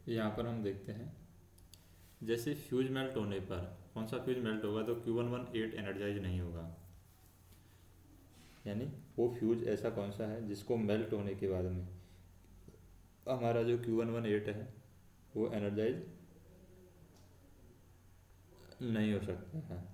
यहाँ पर हम देखते हैं, जैसे फ्यूज मेल्ट होने पर कौन सा फ्यूज मेल्ट होगा, तो Q118 एनर्जाइज नहीं होगा। यानी वो फ्यूज ऐसा कौन सा है जिसको मेल्ट होने के बाद में हमारा जो Q118 है वो एनर्जाइज नहीं हो सकता है।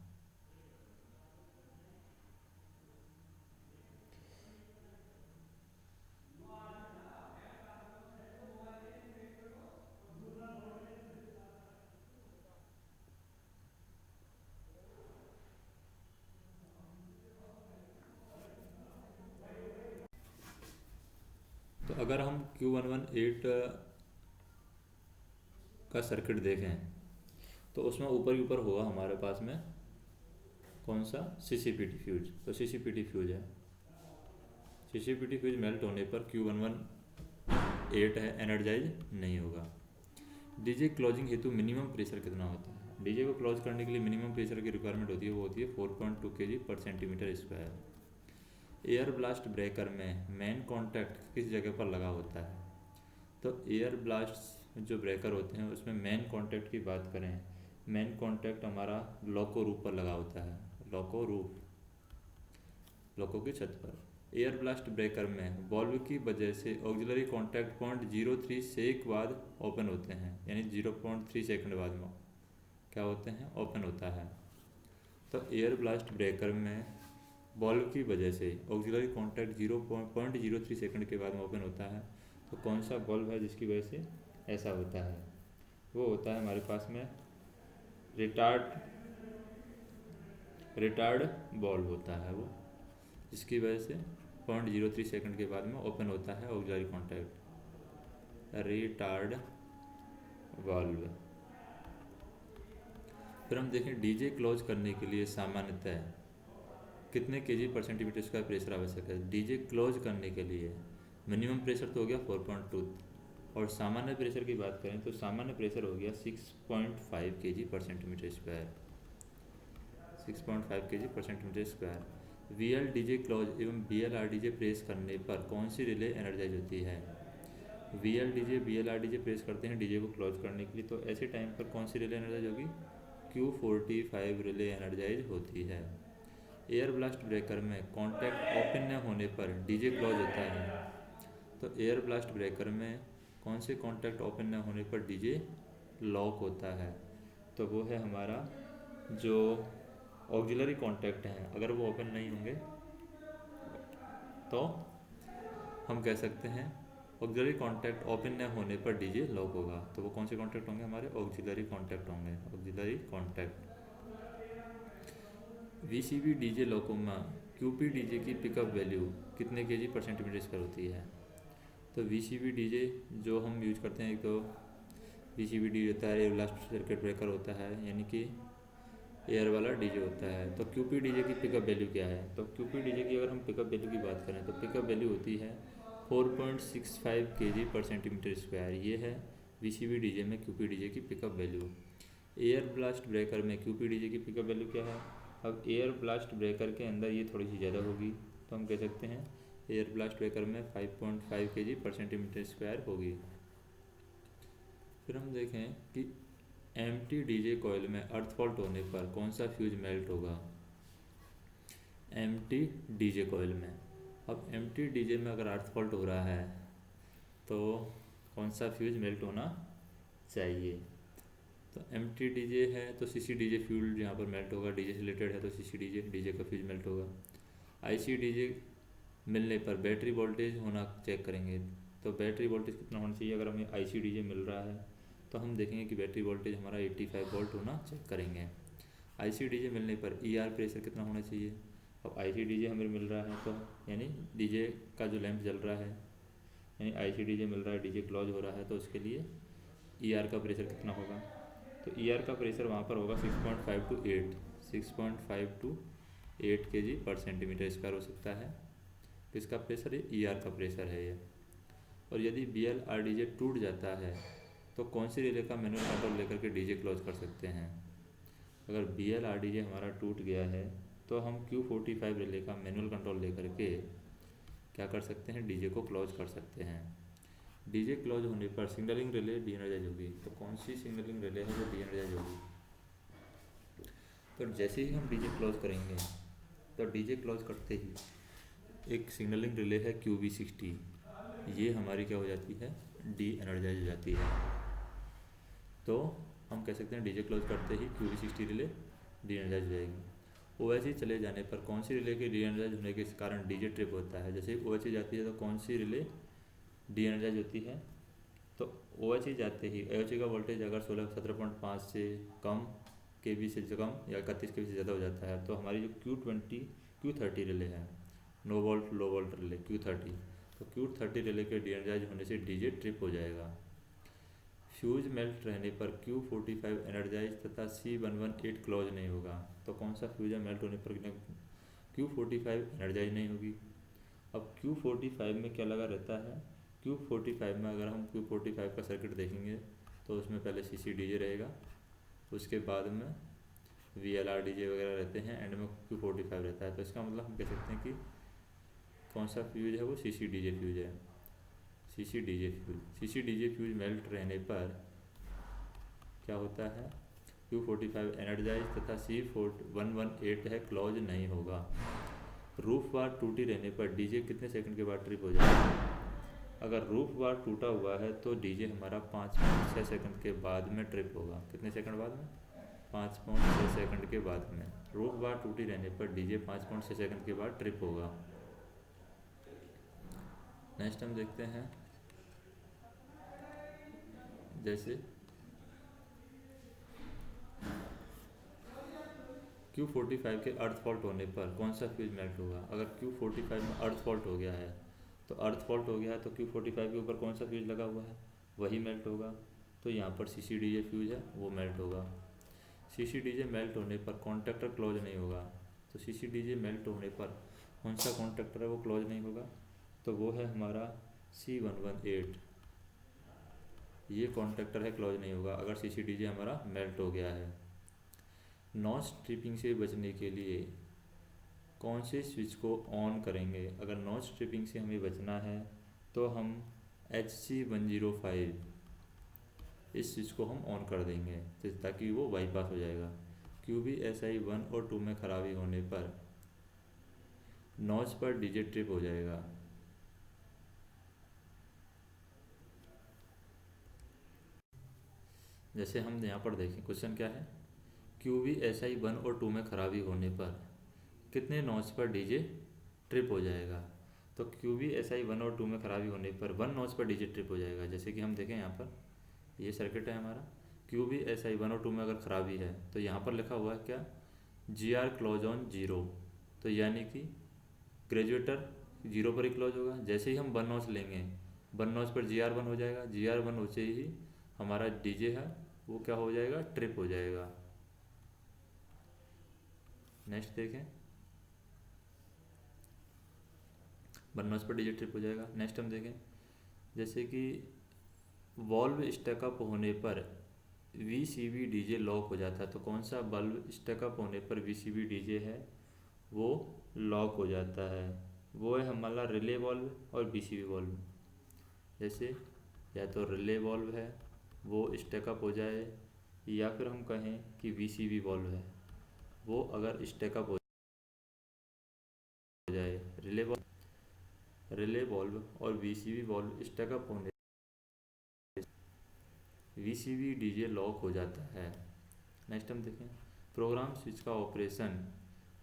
तो अगर हम Q118 का सर्किट देखें तो उसमें ऊपर ही ऊपर होगा हमारे पास में कौन सा, CCPT फ्यूज। तो CCPT फ्यूज है, CCPT फ्यूज मेल्ट होने पर Q118 है एनर्जाइज नहीं होगा। डीजे क्लोजिंग हेतु मिनिमम प्रेशर कितना होता है? डीजे को क्लोज करने के लिए मिनिमम प्रेशर की रिक्वायरमेंट होती है, वो होती है 4.2 kg पर centimetre square. Air blast breaker में मेन कॉन्टैक्ट किस जगह पर लगा होता है? तो एयर ब्लास्ट जो ब्रेकर होते हैं उसमें मेन कॉन्टैक्ट की बात करें, मेन कॉन्टैक्ट हमारा लॉको रूफ पर लगा होता है, लॉको रूफ, लॉको की छत पर। एयर ब्लास्ट ब्रेकर में वॉल्व की वजह से ऑक्सिलरी कॉन्टैक्ट पॉइंट 0.3 सेक बाद ओपन होते हैं, यानी 0.3 सेकंड बाद में क्या होते हैं, ओपन होता है। तो एयर ब्लास्ट ब्रेकर में वॉल्व की वजह से ऑक्सिलरी कॉन्टैक्ट 0.03 सेकंड के बाद में ओपन होता है। तो कौन सा वॉल्व है जिसकी वजह से ऐसा होता है? वो होता है हमारे पास में रिटार्ड वॉल्व होता है वो, जिसकी वजह से 0.03 सेकंड के बाद में ओपन होता है ऑक्सिलरी कॉन्टैक्ट, रिटार्ड वाल्व। फिर हम देखें डीजे क्लोज करने के लिए सामान्यतः कितने kg पर सेंटीमीटर स्क्वायर प्रेशर आवश्यक है? डीजे क्लोज करने के लिए मिनिमम प्रेशर तो हो गया 4.2, और सामान्य प्रेशर की बात करें तो सामान्य प्रेशर हो गया 6.5 kg पर सेंटीमीटर स्क्वायर, 6.5 kg पर centimetre square. VL DJ close एवं VLR डीजे प्रेस करने पर कौन सी रिले एनर्जाइज होती है? VL DJ VLR DJ press करते हैं डीजे को क्लोज करने के लिए, तो ऐसे टाइम पर कौन सी रिले एनर्जाइज होगी? Q45 रिले एनर्जाइज होती है। एयर ब्लास्ट ब्रेकर में कॉन्टैक्ट ओपन न होने पर डीजे क्लोज होता है, तो एयर ब्लास्ट ब्रेकर में कौन से कॉन्टैक्ट ओपन न होने पर डीजे लॉक होता है? तो वो है हमारा जो ऑक्सिलरी कॉन्टैक्ट हैं, अगर वो ओपन नहीं होंगे तो हम कह सकते हैं ऑक्सिलरी कॉन्टैक्ट ओपन न होने पर डीजे लॉक होगा। तो वो कौन से कॉन्टैक्ट होंगे? हमारे ऑक्सिलरी कॉन्टैक्ट होंगे, ऑक्सिलरी कॉन्टैक्ट। VCB डीजे लॉको में QP डीजे की पिकअप वैल्यू कितने kg पर सेंटीमीटर स्क्वायर होती है? तो VCB डीजे जो हम यूज करते हैं, एक तो VCB डीजे होता है एयर ब्लास्ट सर्किट ब्रेकर होता है, यानी कि एयर वाला डीजे होता है। तो QP डीजे की पिकअप वैल्यू क्या है? तो QP डीजे की अगर हम पिकअप वैल्यू की बात करें तो पिकअप वैल्यू होती है 4.65 kg पर सेंटीमीटर स्क्वायर। ये है VCB डीजे में QP डीजे की pickup value. Air blast breaker में QP डीजे की पिकअप वैल्यू क्या है? अब एयर ब्लास्ट ब्रेकर के अंदर ये थोड़ी सी ज़्यादा होगी, तो हम कह सकते हैं एयर ब्लास्ट ब्रेकर में 5.5 kg पर सेंटीमीटर स्क्वायर होगी। फिर हम देखें कि एम्प्टी डीजे कॉइल में अर्थ फॉल्ट होने पर कौन सा फ्यूज मेल्ट होगा? एम्प्टी डीजे कॉइल में, अब एम्प्टी डीजे में अगर अर्थ फॉल्ट हो रहा है तो कौन सा फ्यूज मेल्ट होना चाहिए? तो एम्प्टी डीजे है तो CC डीजे फ्यूज यहाँ पर मेल्ट होगा, डीजे से रिलेटेड है तो CC डीजे का फ्यूज मेल्ट होगा। IC डीजे मिलने पर बैटरी वोल्टेज होना चेक करेंगे, तो बैटरी वोल्टेज कितना होना चाहिए? अगर हमें IC डीजे मिल रहा है तो हम देखेंगे कि बैटरी वोल्टेज हमारा 85 वोल्ट होना चेक करेंगे। IC डीजे मिलने पर ER प्रेशर कितना होना चाहिए? अब IC डीजे हमें मिल रहा है तो यानी डीजे का जो लैंप जल रहा है, यानी IC डीजे मिल रहा है, डीजे क्लोज हो रहा है, तो उसके लिए ER का प्रेशर कितना होगा? तो ER का प्रेशर वहाँ पर होगा 6.5 to 8, 6.5 to 8 kg पर सेंटीमीटर स्क्वायर हो सकता है। किसका प्रेशर है? ER का प्रेशर है ये। और यदि VLR डीजे टूट जाता है तो कौन सी रिले का मैनुअल कंट्रोल लेकर के डीजे क्लोज कर सकते हैं? अगर VLR डीजे हमारा टूट गया है तो हम Q45 रिले का मैनुअल कंट्रोल लेकर के क्या कर सकते हैं? डीजे को क्लोज कर सकते हैं। डीजे क्लोज होने पर सिग्नलिंग रिले डीएनर्जाइज होगी। तो कौन सी सिग्नलिंग रिले है जो डीएनर्जाइज होगी? तो जैसे ही हम डीजे क्लोज करेंगे, तो डीजे क्लोज करते ही एक सिग्नलिंग रिले है QB60, ये हमारी क्या हो जाती है? डी एनर्जाइज हो जाती है। तो हम कह सकते हैं डीजे क्लोज करते ही QB60 रिले डी एनर्जाइज हो जाएगी। OHE चले जाने पर कौन सी रिले के डी एनर्जाइज होने के कारण डीजे ट्रिप होता है? जैसे OHE जाती है तो कौन सी रिले डी एनर्जाइज होती है? तो OHE जाते ही OHE का वोल्टेज अगर 17.5 से कम KB से कम या 31 KB से ज़्यादा हो जाता है, तो हमारी जो Q30 रिले है, नो वोल्ट लो वोल्ट रिले Q30, तो Q30 रिले के डी एनर्जाइज होने से डीजे ट्रिप हो जाएगा। फ्यूज मेल्ट रहने पर Q45 एनर्जाइज तथा C118 क्लोज नहीं होगा। तो कौन सा फ्यूज मेल्ट होने पर Q45 एनर्जाइज नहीं होगी? अब Q45 में क्या लगा रहता है? Q45 में अगर हम Q45 का सर्किट देखेंगे तो उसमें पहले CCDJ रहेगा, उसके बाद में VLR DJ वगैरह रहते हैं, एंड में Q45 रहता है। तो इसका मतलब हम कह सकते हैं कि कौन सा फ्यूज है? वो CCDJ फ्यूज है। CCDJ फ्यूज मेल्ट रहने पर क्या होता है? Q45 एनर्जाइज तथा C118 है क्लोज नहीं होगा। रूफ बार टूटी रहने पर डीजे कितने सेकंड के बाद ट्रिप हो जाएगा? अगर रूफ बार टूटा हुआ है तो डीजे हमारा 5.6 सेकंड के बाद में ट्रिप होगा। कितने सेकंड बाद में? 5.6 सेकंड के बाद में। रूफ बार टूटी रहने पर डीजे 5.6 सेकंड के बाद ट्रिप होगा। नेक्स्ट हम देखते हैं, जैसे Q45 के अर्थ फॉल्ट होने पर कौन सा फ्यूज मेल्ट होगा? अगर Q45 में अर्थ फॉल्ट हो गया है, तो अर्थ फॉल्ट हो गया है तो Q45 के ऊपर कौन सा फ्यूज लगा हुआ है? वही मेल्ट होगा। तो यहाँ पर CCDJ फ्यूज है, वो मेल्ट होगा। CCDJ मेल्ट होने पर कॉन्टैक्टर क्लोज नहीं होगा। तो CCDJ मेल्ट होने पर कौन सा कॉन्टैक्टर है वो क्लोज नहीं होगा? तो वो है हमारा C118, ये कॉन्टैक्टर है, क्लोज नहीं होगा अगर CCDJ हमारा मेल्ट हो गया है। नॉइज ट्रिपिंग से बचने के लिए कौन से स्विच को ऑन करेंगे? अगर नॉइज ट्रिपिंग से हमें बचना है तो हम HC105 इस स्विच को हम ऑन कर देंगे, ताकि वो बाईपास हो जाएगा। QBSI 1 और 2 में खराबी होने पर नॉइज पर डीजे ट्रिप हो जाएगा। जैसे हम यहाँ पर देखें, क्वेश्चन क्या है? QBSI 1 और 2 में खराबी होने पर कितने नॉच पर डीजे ट्रिप हो जाएगा? तो QBSI 1 और 2 में खराबी होने पर 1 नॉच पर डीजे ट्रिप हो जाएगा। जैसे कि हम देखें यहाँ पर ये सर्किट है हमारा, QBSI 1 और 2 में अगर खराबी है तो यहाँ पर लिखा हुआ है क्या? GR क्लोज ऑन 0, तो यानी कि ग्रेजुएटर 0 पर ही क्लोज होगा। जैसे ही हम 1 नॉच लेंगे, 1 नॉच पर GR 1 हो जाएगा, GR 1 होते ही हमारा डीजे है वो क्या हो जाएगा? ट्रिप हो जाएगा। नेक्स्ट देखें, 1 नॉच पर डीजे ट्रिप हो जाएगा। नेक्स्ट हम देखें, जैसे कि वॉल्व स्टकअप होने पर VCB डीजे लॉक हो जाता है। तो कौन सा बल्ब स्टकअप होने पर VCB डीजे है वो लॉक हो जाता है? वो है हमारा रिले वॉल्व और BCB वॉल्व। जैसे या तो रिले वॉल्व है वो स्टकअप हो जाए, या फिर हम कहें कि VCB वॉल्व है वो अगर स्टकअप हो जाए। रिले वॉल्व और VCB वॉल्व स्टकअप होने VCB डीजे लॉक हो जाता है। नेक्स्ट हम देखें, प्रोग्राम स्विच का ऑपरेशन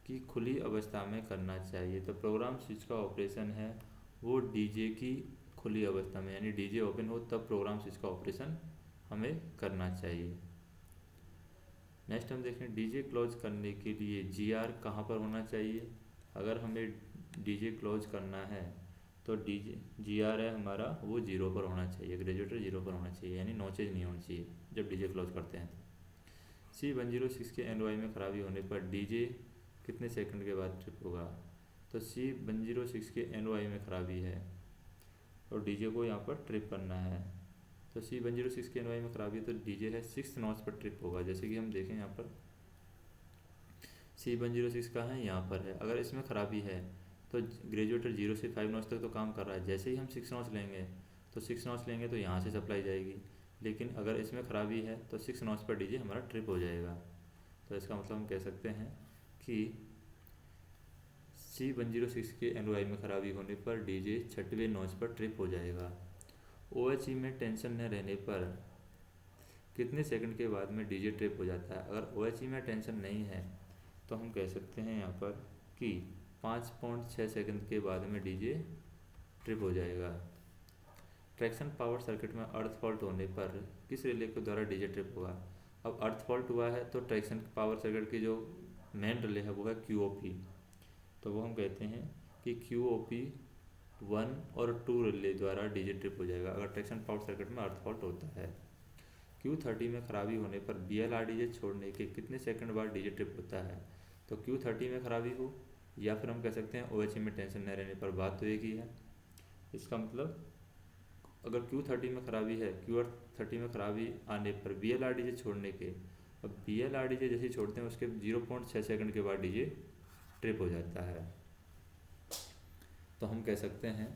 की खुली अवस्था में करना चाहिए। तो प्रोग्राम स्विच का ऑपरेशन है वो डीजे की खुली अवस्था में, यानी डीजे ओपन हो तब प्रोग्राम स्विच का ऑपरेशन हमें करना चाहिए। नेक्स्ट हम देखें, डीजे क्लोज करने के लिए GR कहाँ पर होना चाहिए? अगर हमें डीजे क्लोज करना है तो GR है हमारा वो 0 पर होना चाहिए, ग्रेजुएटर 0 पर होना चाहिए, यानी नॉचेज नहीं होनी चाहिए जब डीजे क्लोज करते हैं। तो C106 के NOI में खराबी होने पर डीजे कितने सेकंड के बाद ट्रिप होगा? तो C106 के NOI में खराबी है और डीजे को यहाँ पर ट्रिप करना है। तो C106 के NOI में खराबी है तो डीजे है 6 नॉच पर ट्रिप होगा। जैसे कि हम देखें यहाँ पर C106 कहाँ है? यहाँ पर है। अगर इसमें खराबी है तो ग्रेजुएटर 0 से 5 नॉच तक तो काम कर रहा है, जैसे ही हम 6 नॉच लेंगे तो तो 6 नॉच लेंगे तो यहाँ से सप्लाई जाएगी, लेकिन अगर इसमें ख़राबी है तो 6 नॉच पर डीजे हमारा ट्रिप हो जाएगा। तो इसका मतलब हम कह सकते हैं कि C106 के NOI में ख़राबी होने पर डीजे 6वें नॉच पर ट्रिप हो जाएगा। OHE में टेंशन न रहने पर कितने सेकंड के बाद में डीजे ट्रिप हो जाता है? अगर OHE में टेंशन नहीं है तो हम कह सकते हैं यहाँ पर कि 5.6 सेकंड के बाद में डीजे ट्रिप हो जाएगा। ट्रैक्शन पावर सर्किट में अर्थ फॉल्ट होने पर किस रिले के द्वारा डीजे ट्रिप होगा? अब अर्थ फॉल्ट हुआ है तो ट्रैक्शन पावर सर्किट की जो मेन रिले है वो है QOP, तो वो हम कहते हैं कि QOP 1 और 2 रिले द्वारा डीजे ट्रिप हो जाएगा अगर ट्रैक्शन पावर सर्किट में अर्थ फॉल्ट होता है। Q30 में खराबी होने पर BLRDJ छोड़ने के कितने सेकंड बाद डीजे ट्रिप होता है? तो Q30 में खराबी हो या फिर हम कह सकते हैं OHE में टेंशन न रहने पर, बात तो एक ही है। इसका मतलब अगर Q30 में खराबी है, Q30 में खराबी आने पर BLRDJ छोड़ने के, अब BLRDJ जैसे छोड़ते हैं उसके 0.6 सेकंड के बाद डीजे ट्रिप हो जाता है। तो हम कह सकते हैं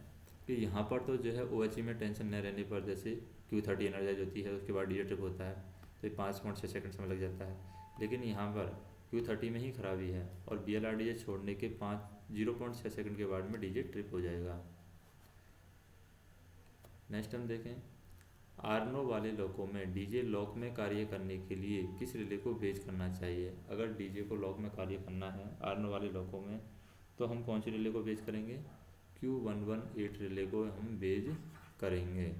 कि यहाँ पर तो जो है OHE में टेंशन न रहने पर जैसे Q30 एनर्जाइज होती है उसके बाद डीजे ट्रिप होता है तो 5.6 सेकंड समय लग जाता है, लेकिन यहाँ पर Q30 में ही खराबी है और BLRDJ छोड़ने के 0.6 सेकंड के बाद में डीजे ट्रिप हो जाएगा। नेक्स्ट हम देखें, आर्नो वाले लॉकों में डीजे लॉक में कार्य करने के लिए किस रिले को बेज करना चाहिए? अगर डीजे को लॉक में कार्य करना है आर्नो वाले लॉकों में तो हम कौन सी रिले को बेज करेंगे? Q118 रिले को हम बेज करेंगे।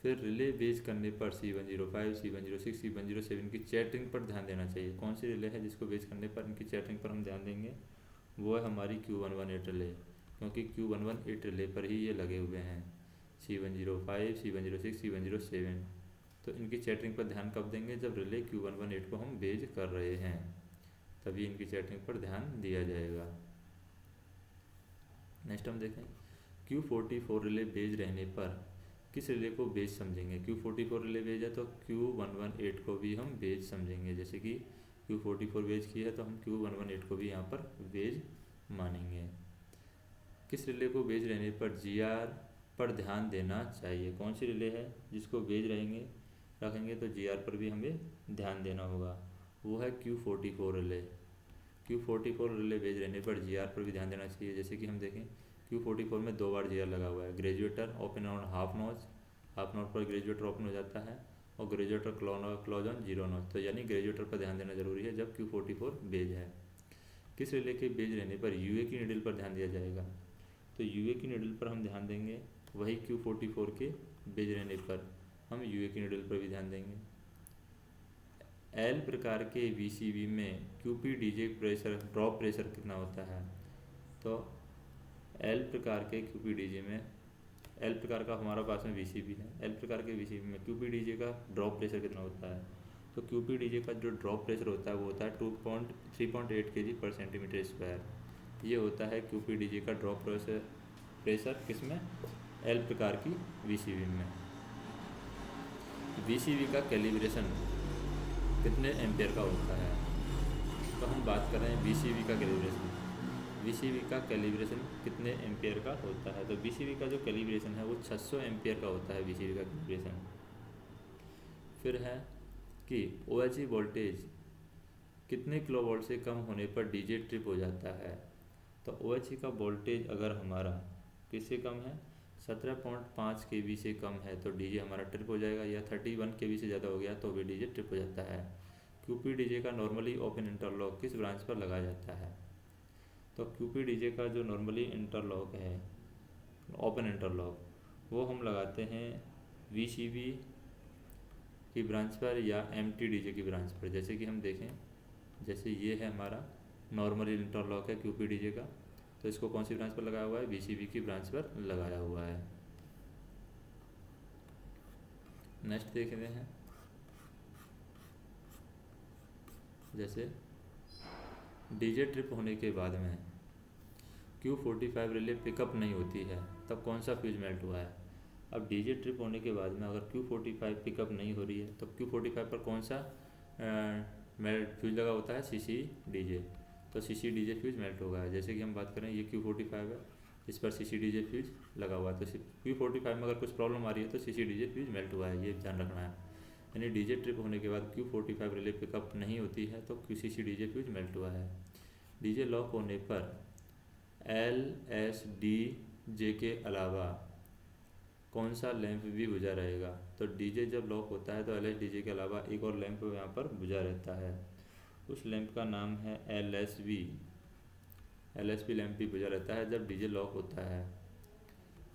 फिर रिले बेज करने पर C105, C106, C107 की चैटरिंग पर ध्यान देना चाहिए। कौन सी रिले है जिसको बेज करने पर इनकी चैटरिंग पर हम ध्यान देंगे? वो है हमारी Q118 रिले, क्योंकि Q118 रिले पर ही ये लगे हुए हैं, C105, C106, C107। तो इनकी चैटरिंग पर ध्यान कब देंगे? जब रिले Q118 को हम बेज कर रहे हैं तभी इनकी चैटरिंग पर ध्यान दिया जाएगा। नेक्स्ट हम देखें, Q44 रिले बेज रहने पर किस रिले को बेज समझेंगे? Q44 रिले बेज है तो Q118 को भी हम बेज समझेंगे। जैसे कि Q44 बेज की है तो हम Q118 को भी यहाँ पर बेज मानेंगे। किस रिले को बेज रहने पर GR पर ध्यान देना चाहिए? कौन सी रिले है जिसको बेज रखेंगे तो GR पर भी हमें ध्यान देना होगा? वो है Q44 relay. Q44 relay beige रहने पर GR पर भी ध्यान देना चाहिए। जैसे कि हम देखें Q44 में 2 बार GR लगा हुआ है, ग्रेजुएटर ओपन ऑन हाफ नॉच पर ग्रेजुएटर ओपन हो जाता है और ग्रेजुएटर क्लोज ऑन 0 नॉच, तो यानी ग्रेजुएटर पर ध्यान देना जरूरी है जब Q44 बेज है। किस रिले के बेज रहने पर UA की नीडल पर ध्यान दिया जाएगा? तो UA की नीडल पर हम ध्यान देंगे वही Q44 के बेज रहने पर हम UA की नीडल पर भी ध्यान देंगे। L प्रकार के VCV में QPDJ प्रेशर ड्रॉप प्रेशर कितना होता है? तो L प्रकार के QPDJ में, L प्रकार का हमारा पास में VCV है, L प्रकार के VCV में QPDJ का ड्रॉप प्रेशर कितना होता है? तो QPDJ का जो ड्रॉप प्रेशर होता है वो होता है 3.8 kg/cm²। ये होता है QPDJ का ड्रॉप प्रेशर किसमें? L प्रकार की VCV में। VCV का कैलिब्रेशन कितने एम्पियर का होता है? तो हम बात कर रहे हैं VCV का कैलिब्रेशन। VCV का कैलिब्रेशन कितने एम्पियर का होता है? तो VCV का जो कैलिब्रेशन है वो 600 एम्पियर का होता है VCV का कैलिब्रेशन। फिर है कि OHE वोल्टेज कितने किलोवाट से कम होने पर डीजे ट्रिप हो जाता है? तो OHE का वोल्टेज अगर हमारा किससे कम है? 17.5 kV से कम है तो डीजे हमारा ट्रिप हो जाएगा, या 31 kV से ज़्यादा हो गया तो भी डीजे ट्रिप हो जाता है। QPDJ का नॉर्मली ओपन इंटरलॉक किस ब्रांच पर लगाया जाता है? तो QPDJ का जो नॉर्मली इंटरलॉक है, ओपन इंटरलॉक, वो हम लगाते हैं VCV की ब्रांच पर या MTDJ की ब्रांच पर। जैसे कि हम देखें, जैसे ये है हमारा नॉर्मली इंटरलॉक है QPDJ का, तो इसको कौन सी ब्रांच पर लगाया हुआ है? VCV की ब्रांच पर लगाया हुआ है। नेक्स्ट देख रहे हैं, जैसे डीजे ट्रिप होने के बाद में Q45 रिले पिकअप नहीं होती है तब कौन सा फ्यूज मेल्ट हुआ है? अब डीजे ट्रिप होने के बाद में अगर Q45 पिकअप नहीं हो रही है तो Q45 पर कौन सा मेल्ट फ्यूज लगा होता है? CCDJ। तो CCDJ फ्यूज मेल्ट होगा। जैसे कि हम बात करें ये Q45 है इस पर CCDJ फ्यूज लगा हुआ है। तो Q45 में अगर कुछ प्रॉब्लम आ रही है तो CCDJ फ्यूज मेल्ट हुआ है, ये ध्यान रखना है। यानी डीजे ट्रिप होने के बाद Q45 रिले पिकअप नहीं होती है तो CCDJ फ्यूज मेल्ट हुआ है। डीजे लॉक होने पर LSDJ के अलावा कौन सा लैंप भी बुझा रहेगा? तो डीजे जब लॉक होता है तो LSDJ के अलावा एक और लैंप यहाँ पर बुझा रहता है, उस लैंप का नाम है LSB। LSB लैंप भी बुझा रहता है जब डीजे लॉक होता है।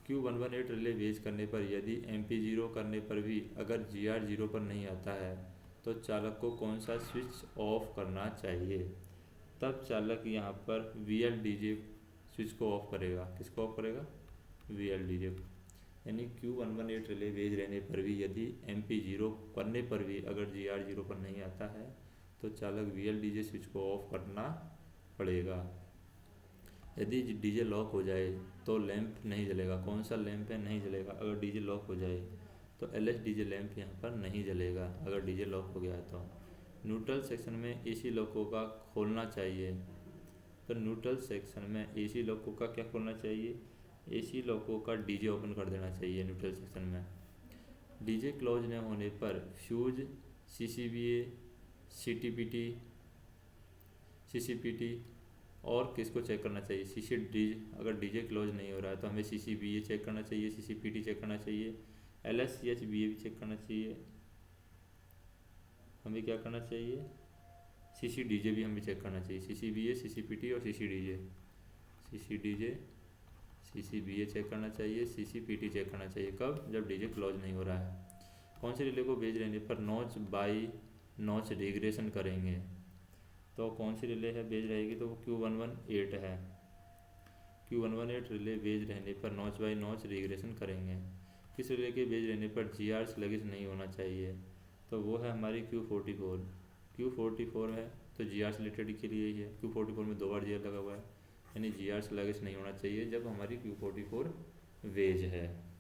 Q118 रिले बेस करने पर यदि MP0 करने पर भी अगर GR 0 पर नहीं आता है तो चालक को कौन सा स्विच ऑफ करना चाहिए? तब चालक यहाँ पर VLDJ स्विच को ऑफ करेगा। किसको ऑफ करेगा? VLDJ को। यानी Q118 रिले बेस रहने पर भी यदि MP0 करने पर भी अगर GR 0 पर नहीं आता है तो चालक VLDJ स्विच को ऑफ करना पड़ेगा। यदि डीजे लॉक हो जाए तो लैंप नहीं जलेगा। कौन सा लैंप है? नहीं जलेगा। अगर डीजे लॉक हो जाए तो LSDJ लैंप यहाँ पर नहीं जलेगा अगर डीजे लॉक हो गया तो। न्यूट्रल सेक्शन में AC लॉकों का खोलना चाहिए। तो न्यूट्रल सेक्शन में AC लॉकों का क्या खोलना चाहिए? AC लॉकों का डीजे ओपन कर देना चाहिए न्यूट्रल सेक्शन में। डीजे क्लोज न होने पर फ्यूज, CCBA, CTPT, CCPT और किसको चेक करना चाहिए? अगर डीजे क्लोज नहीं हो रहा है तो हमें CCBA चेक करना चाहिए, CCPT चेक करना चाहिए, LSCHBA भी चेक करना चाहिए। हमें क्या करना चाहिए? CCDJ भी हमें चेक करना चाहिए। CCBA, CCPT और CCDJ, CCBA चेक करना चाहिए, CCPT चेक करना चाहिए। कब? जब डीजे क्लोज नहीं हो रहा है। कौन से रिले को भेज रहने पर नॉच बाई नॉच रिग्रेशन करेंगे? तो कौन सी रिले है बेज रहेगी? तो वो Q118 है। Q118 रिले बेज रहने पर नॉच बाई नॉच रिग्रेशन करेंगे। किस रिले के बेज रहने पर GR स्लगिश नहीं होना चाहिए? तो वो है हमारी Q44। Q44 है तो GR रिलेटेड के लिए ही है। Q44 में 2 बार GR लगा हुआ है, यानी GR स्लगिश नहीं होना चाहिए जब हमारी Q44 वेज है।